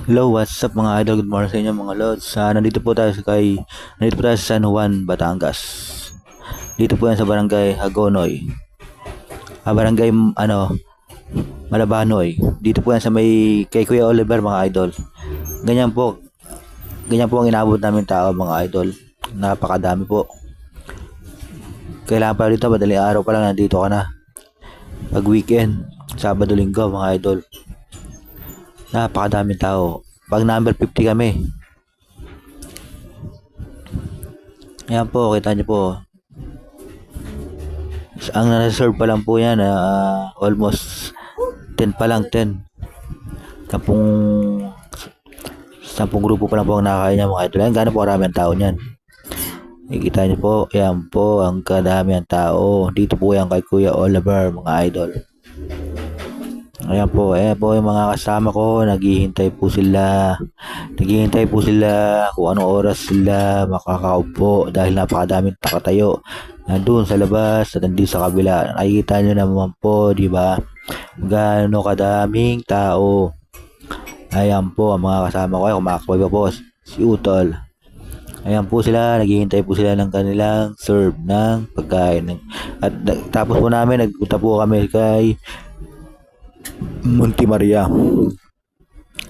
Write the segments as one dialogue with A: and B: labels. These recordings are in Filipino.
A: Hello, what's up mga idol? Good morning sa inyo mga lods. Nandito po tayo sa San Juan, Batangas. Dito po yan sa barangay Hagonoy. Barangay Malabanoy. Dito po yan sa may kay Kuya Oliver mga idol. Ganyan po. Ganyan po ang inabot namin tao mga idol. Napakadami po. Kailangan pa dito, madaling araw pa lang nandito ka na. Pag weekend, Sabado, Linggo mga idol. Napakadaming tao. Pag number 50 kami. Ayan po, kita nyo po. Ang na-reserve pa lang po yan, almost 10 pa lang, 10. Sampung, sampung grupo pa lang po ang nakakain niya mga idol. Ayan, gano'n po karami ang tao niyan. Ikita nyo po, ayan po, ang kadami ang tao. Dito po yan kay Kuya Oliver mga idol. Ayan po yung mga kasama ko, naghihintay po sila kung anong oras sila makakaupo dahil napakadaming takatayo nandun sa labas at nandun sa kabila. Nakikita nyo naman po, di ba? Gaano kadaming tao. Ayan po ang mga kasama ko, kumakabay pa po si Utol. Ayan po sila, naghihintay po sila ng kanilang serve ng pagkain. At tapos po namin, nagpunta po kami kay Monte Maria.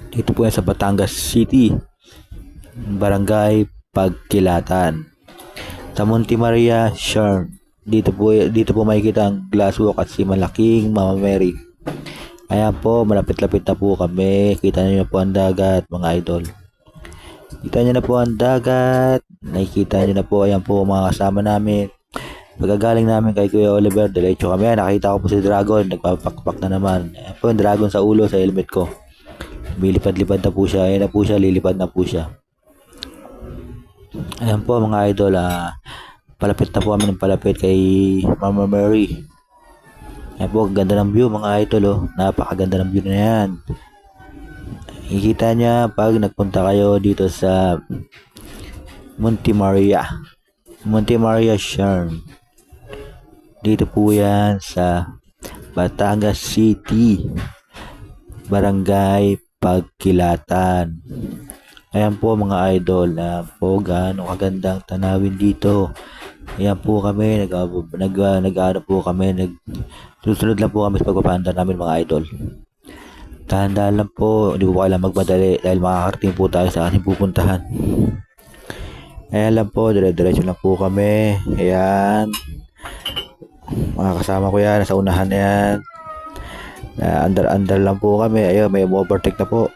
A: Dito po yan sa Batangas City, Barangay Pagkilatan. Sa Monte Maria, Sharm. Dito po makikita ang Glasswalk at si malaking Mama Mary. Ayan po, malapit-lapit na po kami. Kita niyo na po ang dagat, mga idol. Kita niyo na po ang dagat. Nakikita niyo na po, ayan po mga kasama namin. Pagkagaling namin kay Kuya Oliver, diretso kami. Nakita ko po si Dragon, nagpapakpak na naman. Ayan po yung Dragon sa ulo, sa helmet ko. Lilipad-lipad na po siya. Ayan na po siya, lilipad na po siya. Ayan po mga idol, palapit na po kami ng palapit kay Mama Mary. Ayan po, ganda ng view mga idol, oh. Napakaganda ng view na yan. Ikita niya pag nagpunta kayo dito sa Monte Maria Sharm. Dito po yan sa Batangas City, Barangay Pagkilatan. Ayan po mga idol, po gaano kagandang tanawin dito. Ayan po kami, susunod lang po kami sa pagpapahanda namin mga idol. Dahan-dahan lang po, hindi po kailangan magmadali dahil makakarating po tayo sa ating pupuntahan. Ayan lang po, dire-diretso lang po kami. Ayan. Mga kasama ko yan, nasa unahan yan. Andar lang po kami. Ayun, may overtake na po.